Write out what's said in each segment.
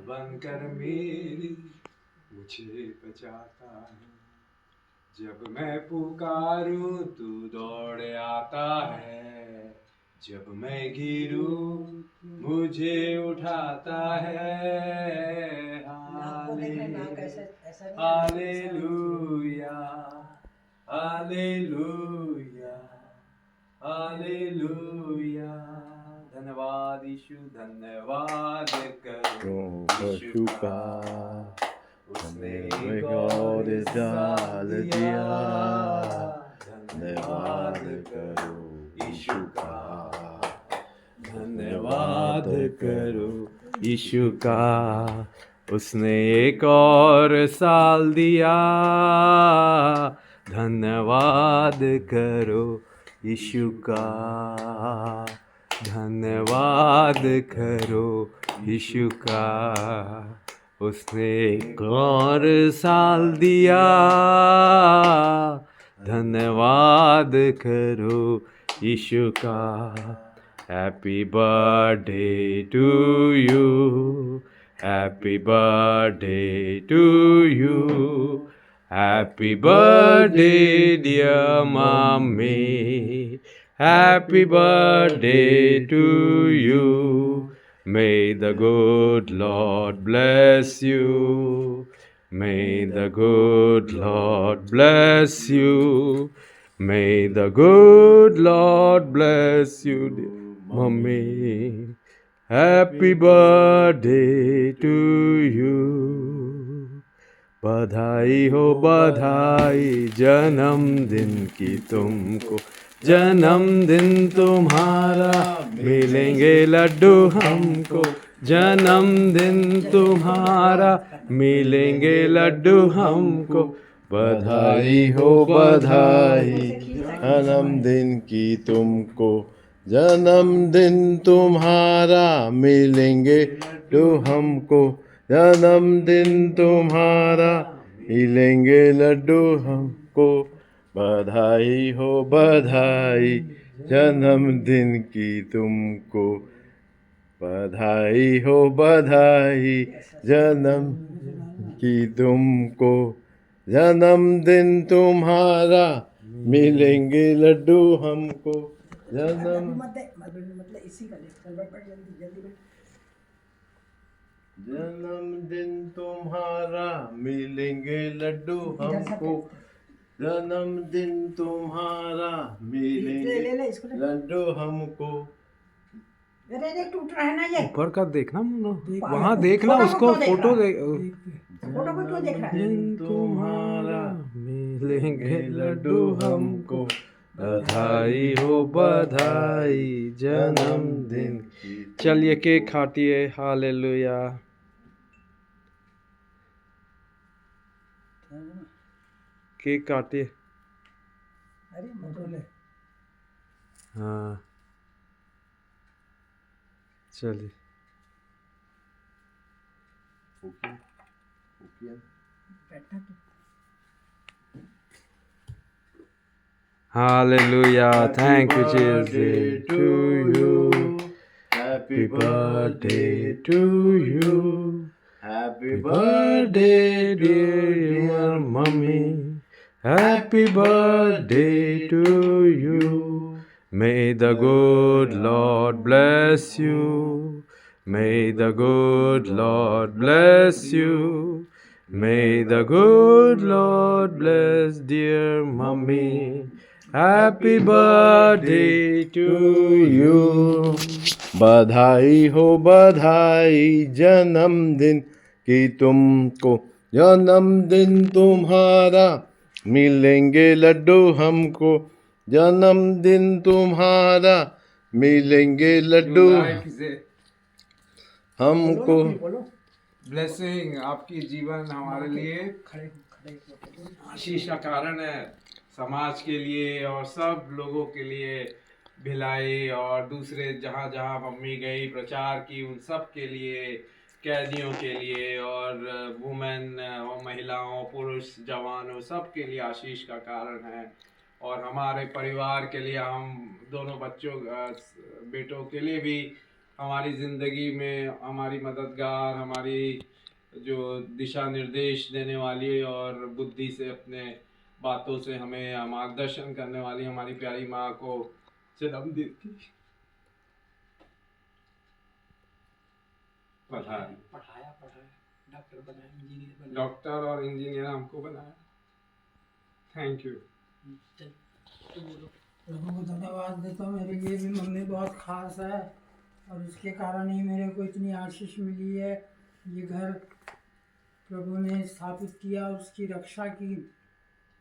बनकर मेरी मुझे बचाता है। जब मैं पुकारूं तू दौड़ आता है, जब मैं गिरूं मुझे उठाता है। Hallelujah, hallelujah, hallelujah. धन्यवाद यीशु, धन्यवाद करो यीशु का, उसने एक और डाल दिया। धन्यवाद करो यीशु का, धन्यवाद करो यीशु का, उसने एक और साल दिया। धन्यवाद करो यीशु का, धन्यवाद करो यीशु का, उसने एक और साल दिया। धन्यवाद करो यीशु का। Happy birthday to you, happy birthday to you, happy birthday dear mummy, happy birthday to you. May the good Lord bless you. May the good Lord bless you. May the good Lord bless you, dear mommy. Happy birthday to you. बधाई हो बधाई जन्मदिन की तुमको, जन्मदिन तुम्हारा मिलेंगे लड्डू हमको। जन्मदिन तुम्हारा मिलेंगे लड्डू हमको। बधाई हो बधाई जन्मदिन की तुमको, जन्मदिन तुम्हारा मिलेंगे लड्डू हमको। जन्मदिन तुम्हारा मिलेंगे लड्डू हमको। बधाई हो बधाई जन्मदिन की तुमको, बधाई हो बधाई जन्म की तुमको। जन्मदिन तुम्हारा मिलेंगे लड्डू हमको। जन्मदिन तुम्हारा मिलेंगे लड्डू हमको। जन्मदिन तुम्हारा मिलेंगे लड्डू हमको। टूट रहा है ना ये, ऊपर का देखना, वहाँ देखना उसको, फोटो देख। फोटो को क्यों देख रहा है? जन्मदिन तुम्हारा मिलेंगे लड्डू हमको। बधाई हो बधाई जन्मदिन की। चलिए केक काटिए। हालेलुया। केक काटिए। अरे मोटोले। हाँ चलिए। Hallelujah. Thank you, Jesus. To you. Happy birthday to you. Happy birthday, dear mommy. Happy birthday to you. May the good Lord bless you. May the good Lord bless you. May the good Lord bless dear mommy. Happy birthday to you. बधाई हो बधाई जन्मदिन की तुमको। जन्मदिन तुम्हारा मिलेंगे लड्डू हमको। जन्मदिन तुम्हारा मिलेंगे लड्डू हमको। ब्लेसिंग आपकी जीवन हमारे लिए आशीष का कारण है, समाज के लिए और सब लोगों के लिए भिलाई, और दूसरे जहाँ जहाँ मम्मी गई प्रचार की उन सब के लिए, कैदियों के लिए और वुमेन और महिलाओं पुरुष जवानों सब के लिए आशीष का कारण है। और हमारे परिवार के लिए, हम दोनों बच्चों बेटों के लिए भी हमारी ज़िंदगी में हमारी मददगार, हमारी जो दिशा निर्देश देने वाली और बुद्धि से अपने बातों से हमें मार्गदर्शन करने वाली हमारी प्यारी माँ को जन्मदिन की बधाई। पढ़ाया डॉक्टर बनाया, इंजीनियर बनाया। डॉक्टर और इंजीनियर हमको बनाया। Thank you. चल तुम बोलो। प्रभु को धन्यवाद देता हूँ, मेरे लिए भी मम्मी बहुत खास है और उसके कारण ही मेरे को इतनी आशीष मिली है। ये घर प्रभु ने स्थापित किया, उसकी रक्षा की।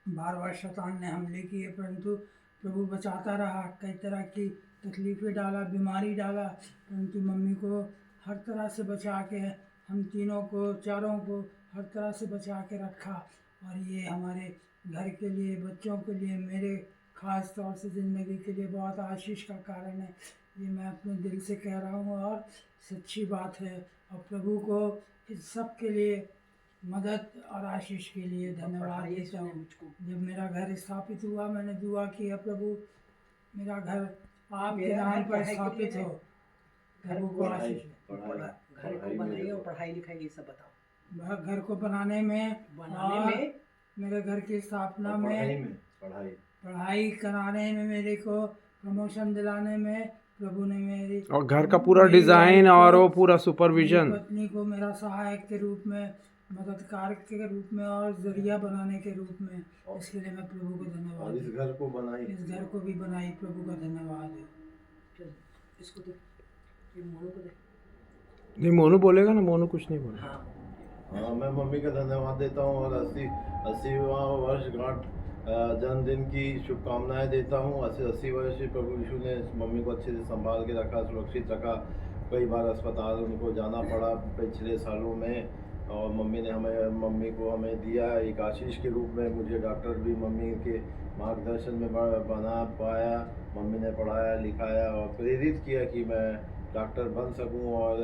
बार बार शैतान ने हमले किए परंतु प्रभु बचाता रहा, कई तरह की तकलीफ़ें डाला, बीमारी डाला, परंतु मम्मी को हर तरह से बचा के, हम तीनों को, चारों को हर तरह से बचा के रखा। और ये हमारे घर के लिए, बच्चों के लिए, मेरे ख़ास तौर से ज़िंदगी के लिए बहुत आशीष का कारण है। ये मैं अपने दिल से कह रहा हूँ और सच्ची बात है। और प्रभु को इस सब के लिए, मदद और आशीष के लिए धन्यवाद देता हूँ। जब मेरा घर स्थापित हुआ, मैंने दुआ किया, प्रभु मेरा घर आपके नाम पर स्थापित हो, प्रभु को आशीष। घर को बनाइए और पढ़ाई लिखाई ये सब बताओ। घर को बनाने में और मेरे घर की स्थापना में, पढ़ाई कराने में, मेरे को प्रमोशन दिलाने में प्रभु ने मेरी, और घर का पूरा डिज़ाइन और वो पूरा सुपरविजन, पत्नी को मेरा सहायक के रूप में, मददगार के रूप में और जरिया बनाने के रूप में, इसके लिए मैं प्रभु को धन्यवाद। और इस घर को बनाई, इस घर को भी बनाई, प्रभु का धन्यवाद है। चल इसको दे, ये मोनू को दे। नहीं, मोनू बोलेगा ना, मोनू कुछ नहीं बोलेगा। हाँ, मैं मम्मी का धन्यवाद देता हूँ और 80वां वर्षगांठ जन्मदिन की शुभकामनाएं देता हूँ। 80 वर्ष प्रभु यीशु ने मम्मी को अच्छे से संभाल के रखा, सुरक्षित रखा। कई बार अस्पताल उनको जाना पड़ा पिछले सालों में, और मम्मी को हमें दिया एक आशीष के रूप में। मुझे डॉक्टर भी मम्मी के मार्गदर्शन में बना पाया। मम्मी ने पढ़ाया लिखाया और प्रेरित किया कि मैं डॉक्टर बन सकूं और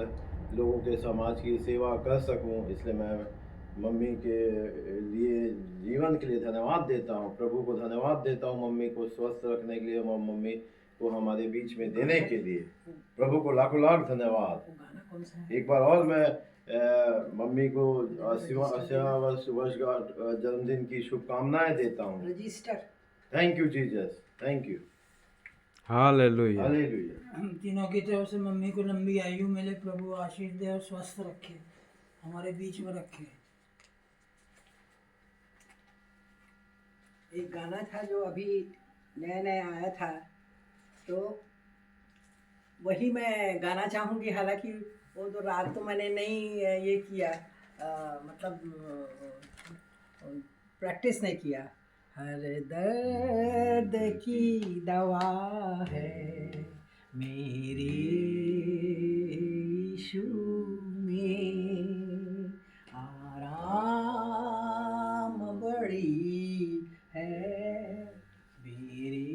लोगों के समाज की सेवा कर सकूं। इसलिए मैं मम्मी के लिए, जीवन के लिए धन्यवाद देता हूं। प्रभु को धन्यवाद देता हूं मम्मी को स्वस्थ रखने के लिए और मम्मी को हमारे बीच में देने के लिए। प्रभु को लाखों लाख धन्यवाद। एक बार और मैं मम्मी को 80वां वर्षगांठ जन्मदिन की शुभकामनाएं देता हूं। Thank you Jesus, thank you, hallelujah. Hallelujah. हम तीनों की तरफ से मम्मी को लंबी आयु मिले, प्रभु आशीष दे और स्वस्थ रखे, हमारे बीच में रखे। एक गाना था जो अभी नया नया आया था, तो वही मैं गाना चाहूँगी। हालांकि वो तो राग तो मैंने नहीं ये किया, मतलब प्रैक्टिस नहीं किया। हर दर्द की दवा है मेरे यीशु में, आराम बड़ी है मेरे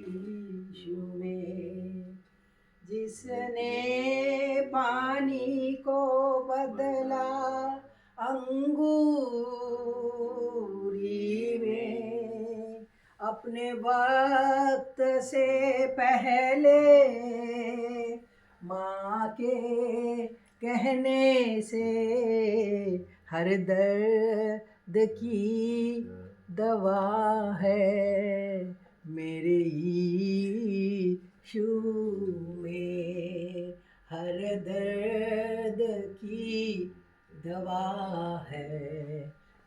यीशु में। जिसने पानी को बदला अंगूरी में, अपने वक्त से पहले माँ के कहने से, हर दर्द की दवा है मेरे यीशु में, हर दर्द की दवा है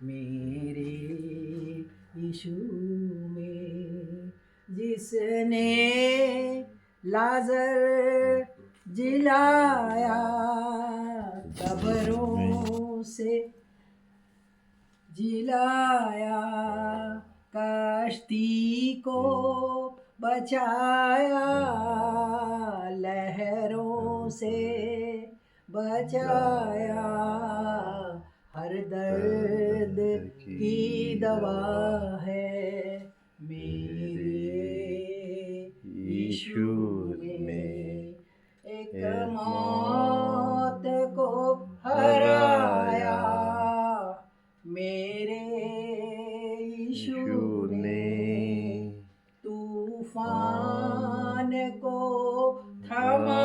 मेरे यीशु में। जिसने लाजर जिलाया कब्रों से, जिलाया कश्ती को बचाया, लहरों से बचाया, हर दर्द की दवा है मेरे यीशु में। एक मौत को हराया मेरे यीशु ने, तूफान को थमा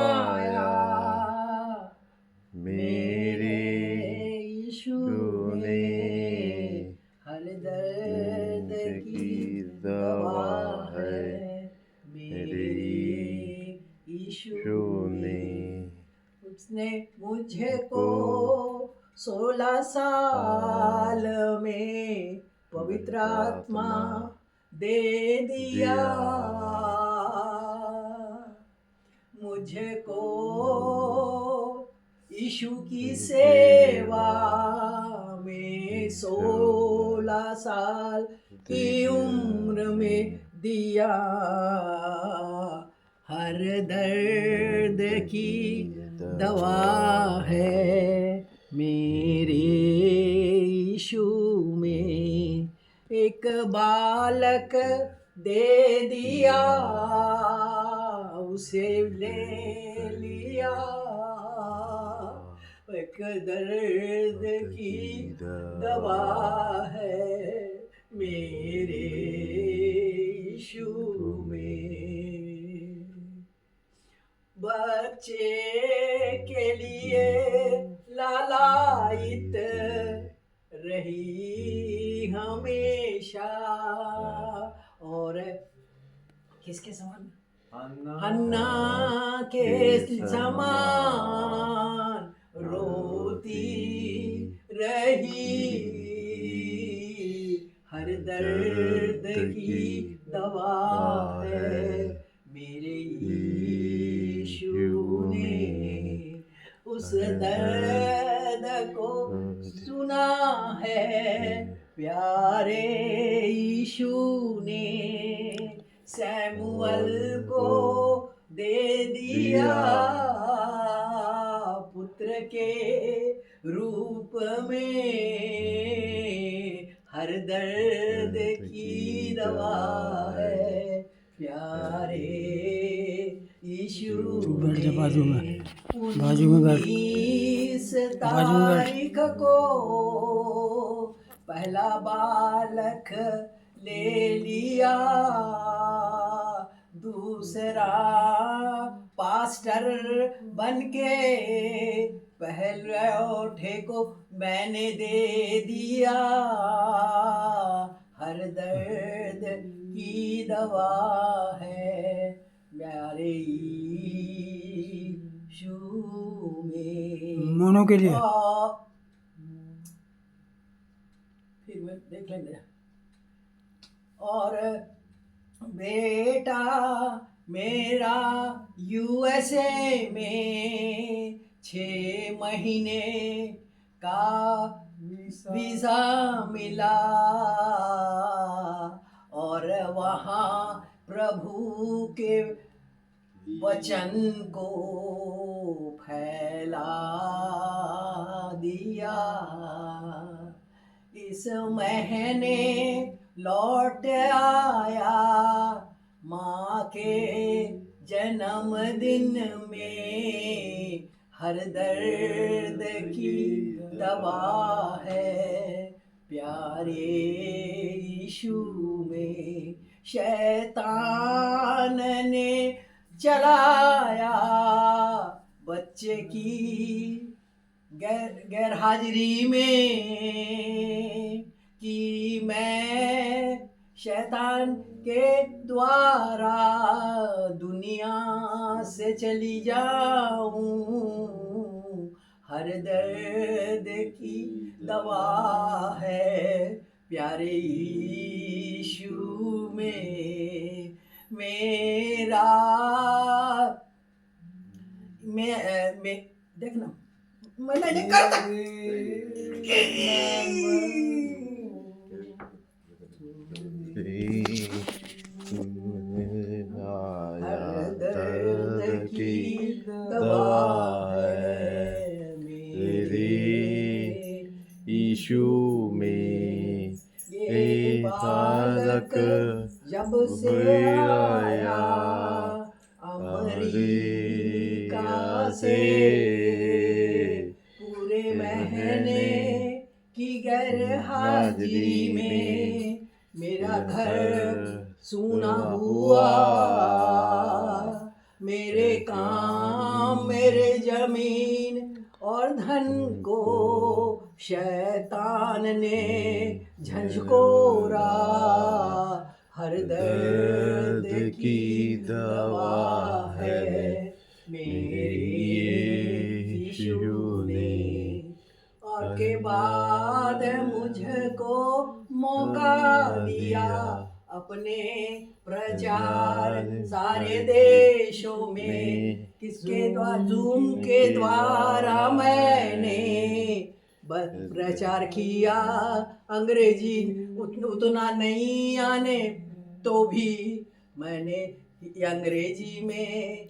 ने उसने मुझे को 16 साल में पवित्र आत्मा दे दिया, मुझे को यीशु की सेवा में 16 साल की उम्र में दिया। हर दर्द की दवा है मेरे यीशु में, एक बालक दे दिया, उसे ले लिया। एक दर्द की दवा है मेरे यीशु में। बच्चे के लिए लालायित रही हमेशा, और किसके समान? हन्ना के समान रोती रही। हर दर्द की दवा है मेरे यीशु ने, उस दर्द को सुना है प्यारे यीशु ने। सैमुअल को दे दिया पुत्र के रूप में, हर दर्द की दवा है प्यारे यीशु। तू बैठ जा बाजू में, बाजू में बैठ। 19 तारीख को पहला बालक ले लिया, दूसरा पास्टर बनके पहले को मैंने दे दिया। हर दर्द की दवा है प्यारे यीशु में। मोनो के लिए फिर मैं देख लेंगे। और बेटा मेरा USA में 6 महीने का वीज़ा मिला, और वहाँ प्रभु के वचन को फैला दिया। इस महीने लौट आया माँ के जन्मदिन में, हर दर्द की दवा है प्यारे यीशु में। शैतान ने चलाया बच्चे की गैर हाजिरी में, कि मैं शैतान के द्वारा दुनिया से चली जाऊं। हर दर्द की दवा है प्यारे यीशु में। मेरा मैं देखना मैंने कर दर्द की दवा है मेरे यीशु में। ये बालक जब से आया अमेरिका से, पूरे महीने की गैर हाजिरी में मेरा घर सूना हुआ। मेरे काम मेरे जमीन और धन को शैतान ने झंझकोरा। हर दर्द की दवा है मेरे यीशु ने। और के बाद मुझको मौका दिया अपने प्रचार सारे देशों में, किसके द्वारा, जूम के द्वारा मैंने प्रचार किया। अंग्रेजी उतना नहीं आने तो भी मैंने अंग्रेजी में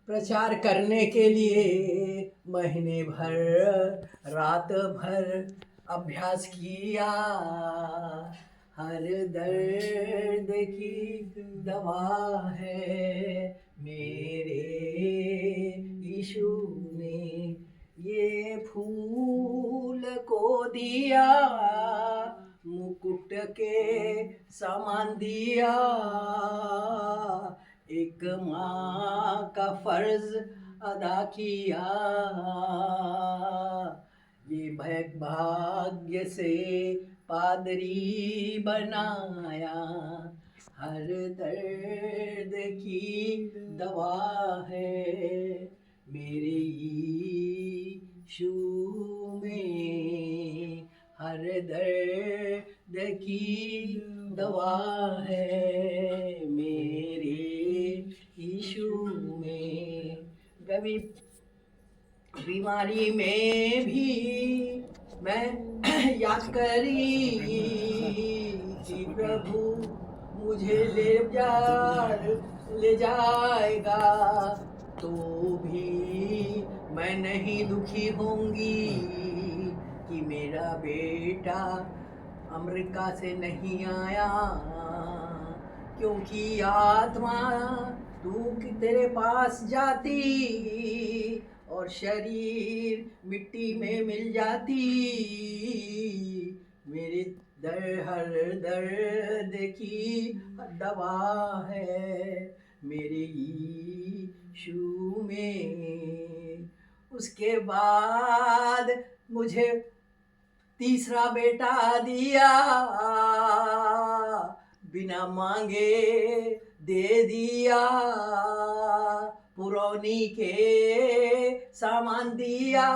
प्रचार करने के लिए महीने भर रात भर अभ्यास किया। हर दर्द की दवा है मेरे यीशु ने। ये फूल को दिया, मुकुट के समान दिया, एक माँ का फर्ज अदा किया। ये भाग्य से पादरी बनाया। हर दर्द की दवा है मेरे यीशु में। हर दर्द की दवा है मेरे यीशु में। कभी बीमारी में भी मैं याद करी कि प्रभु मुझे ले जाएगा, तो भी मैं नहीं दुखी होंगी कि मेरा बेटा अमेरिका से नहीं आया, क्योंकि आत्मा तू तेरे पास जाती और शरीर मिट्टी में मिल जाती। मेरे हर दर्द की दवा है मेरे यीशु में। उसके बाद मुझे तीसरा बेटा दिया, बिना मांगे दे दिया। पुरौनी के सामान दिया,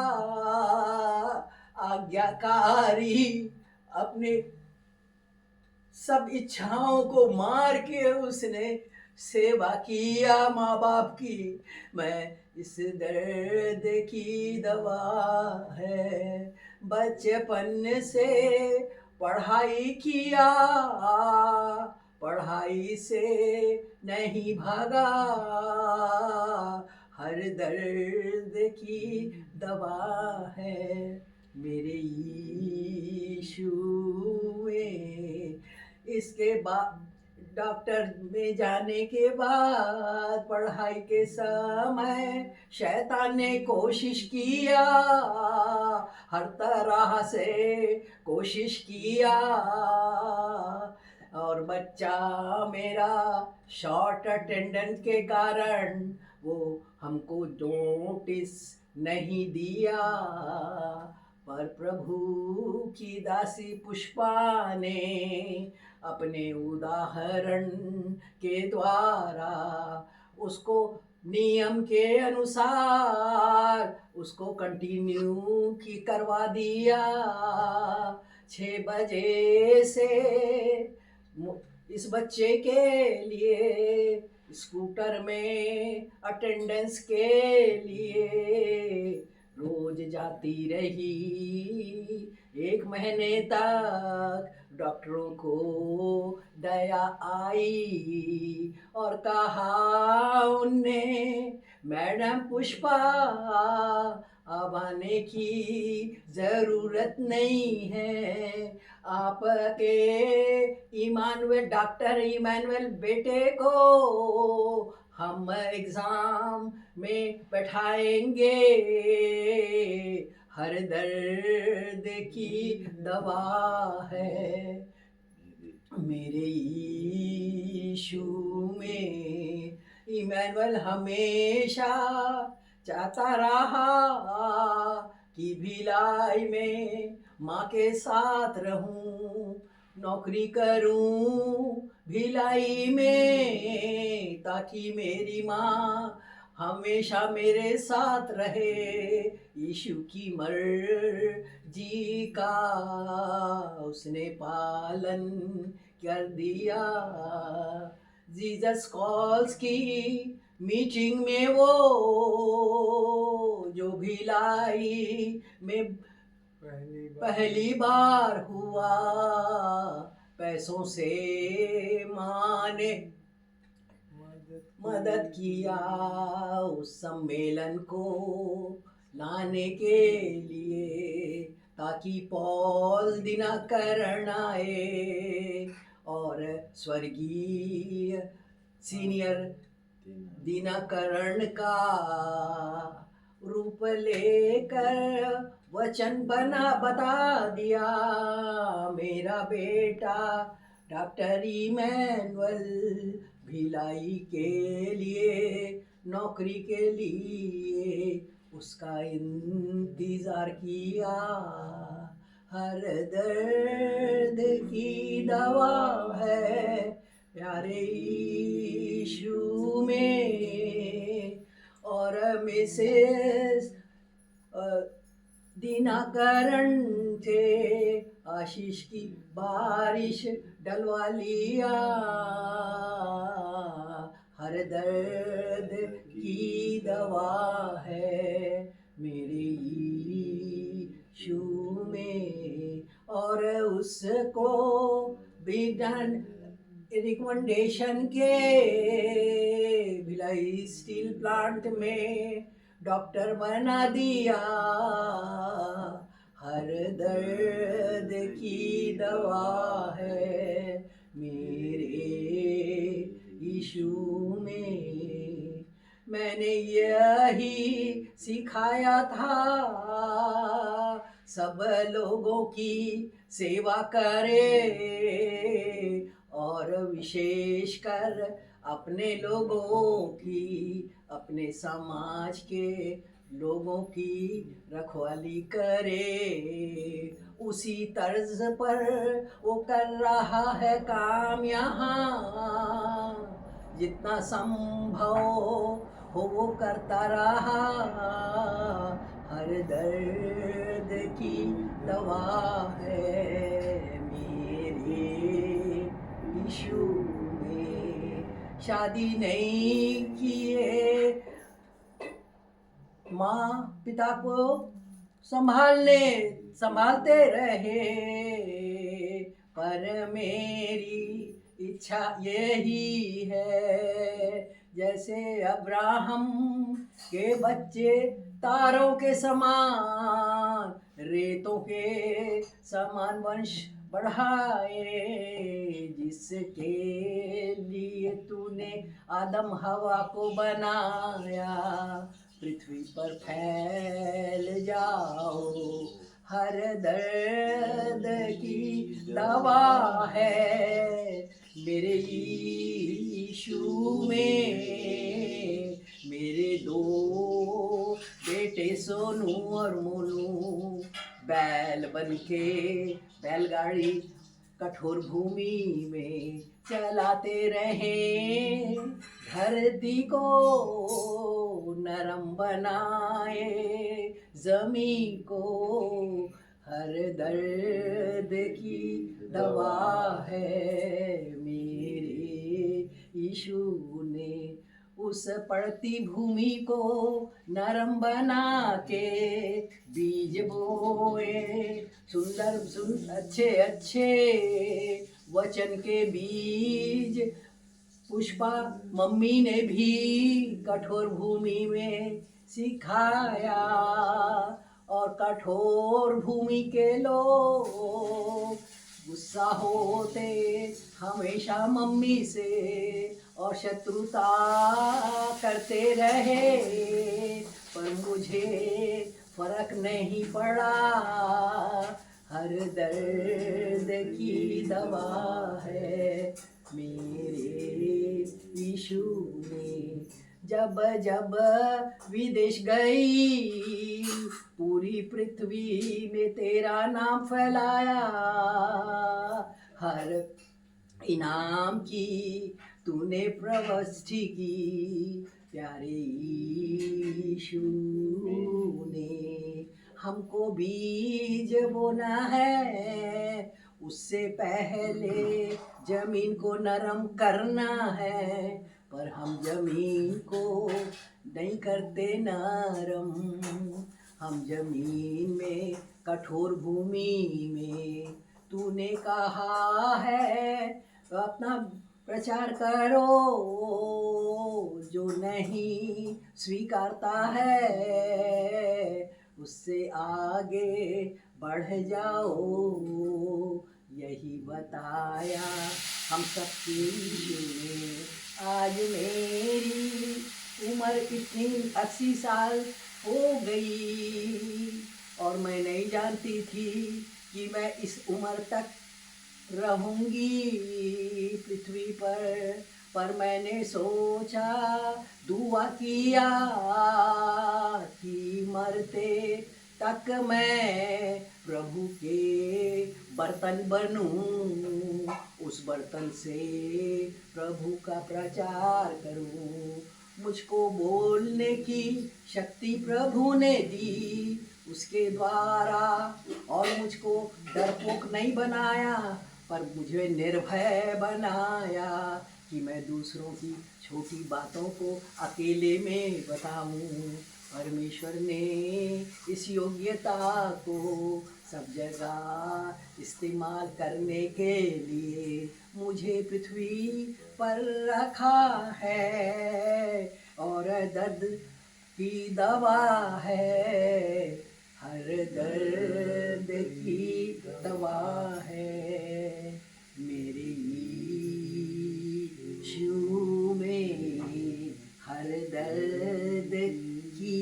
आज्ञाकारी अपने सब इच्छाओं को मार के उसने सेवा किया माँ बाप की। मैं इस दर्द की दवा है बचपन से पढ़ाई किया, पढ़ाई से नहीं भागा। हर दर्द की दवा है मेरे यीशु में। इसके बाद डॉक्टर में जाने के बाद पढ़ाई के समय शैतान ने कोशिश किया, हर तरह से कोशिश किया, और बच्चा मेरा शॉर्ट अटेंडेंस के कारण वो हमको नोटिस नहीं दिया। पर प्रभु की दासी पुष्पा ने अपने उदाहरण के द्वारा उसको नियम के अनुसार उसको कंटिन्यू की करवा दिया। 6 बजे से इस बच्चे के लिए स्कूटर में अटेंडेंस के लिए रोज जाती रही। 1 महीने तक डॉक्टरों को दया आई और कहा उनने, मैडम पुष्पा अब आने की ज़रूरत नहीं है, आपके इमानुएल डॉक्टर इमानुएल बेटे को हम एग्ज़ाम में बैठाएंगे। हर दर्द की दवा है मेरे यीशु में। इमानुएल हमेशा चाहता रहा कि भिलाई में माँ के साथ रहूं, नौकरी करूं भिलाई में, ताकि मेरी माँ हमेशा मेरे साथ रहे। यीशु की मर्जी का उसने पालन कर दिया। जीसस कॉल्स की मीटिंग में वो जो भिलाई में पहली बार हुआ, पैसों से माने मदद किया उस सम्मेलन को लाने के लिए, ताकि पॉल दिनकरण आए और स्वर्गीय सीनियर दिनकरण का रूप लेकर वचन बता दिया। मेरा बेटा डॉक्टर इमैनुअल भिलाई के लिए, नौकरी के लिए उसका इंतजार किया। हर दर्द की दवा है प्यारे यीशु में। और मिसेस दिनकरण थे, आशीष की बारिश डलवा लिया। हर दर्द की दवा है मेरे यीशु में। और उसको बिगन रिकमेंडेशन के भिलाई स्टील प्लांट में डॉक्टर बना दिया। हर दर्द की दवा है मेरे यीशु में। मैंने यही सिखाया था, सब लोगों की सेवा करे और विशेषकर अपने लोगों की, अपने समाज के लोगों की रखवाली करे। उसी तर्ज पर वो कर रहा है काम यहाँ, जितना संभव हो वो करता रहा। हर दर्द की दवा है मेरे यीशु में। शादी नहीं किए, माँ पिता को संभालते रहे, पर मेरी इच्छा यही है जैसे अब्राहम के बच्चे तारों के समान, रेतों के समान वंश बढ़ाए, जिसके लिए तूने आदम हवा को बनाया। पृथ्वी पर फैल जाओ, हर दर्द की दवा है मेरे यीशु में। मेरे दो बेटे सोनू और मोनू बैल बनके बैलगाड़ी कठोर भूमि में चलाते रहे, धरती को नरम बनाए, जमीन को। हर दर्द की दवा है मेरे यीशु ने। उस पड़ती भूमि को नरम बना के बीज बोए, सुंदर अच्छे वचन के बीज। पुष्पा मम्मी ने भी कठोर भूमि में सिखाया, और कठोर भूमि के लोग गुस्सा होते हमेशा मम्मी से और शत्रुता करते रहे, पर मुझे फर्क नहीं पड़ा। हर दर्द की दवा है मेरे यीशु में। जब जब विदेश गई, पूरी पृथ्वी में तेरा नाम फैलाया। हर इनाम की तूने प्रविष्टि की, प्यारे यीशु ने हमको बीज बोना है, उससे पहले जमीन को नरम करना है, पर हम जमीन को नहीं करते नरम। हम जमीन में कठोर भूमि में तूने कहा है अपना प्रचार करो, जो नहीं स्वीकारता है उससे आगे बढ़ जाओ। यही बताया हम सबके यीशु ने। आज मेरी उम्र इतनी 80 साल हो गई और मैं नहीं जानती थी कि मैं इस उम्र तक रहूंगी पृथ्वी पर मैंने सोचा, दुआ किया कि मरते तक मैं प्रभु के बर्तन बनूं, उस बर्तन से प्रभु का प्रचार करूं। मुझको बोलने की शक्ति प्रभु ने दी उसके द्वारा, और मुझको डरपोक नहीं बनाया पर मुझे निर्भय बनाया कि मैं दूसरों की छोटी बातों को अकेले में बताऊं। परमेश्वर ने इस योग्यता को सब जगह इस्तेमाल करने के लिए मुझे पृथ्वी पर रखा है, और दर्द की दवा है, हर दर्द की दवा है। मेरे यीशु में हर दर्द की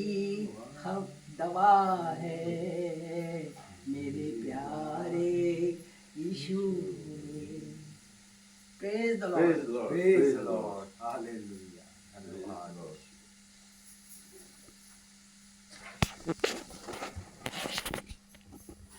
हम दवा है, मेरे प्यारे Yeshu. Praise the Lord. Praise the Lord. Hallelujah. Hallelujah.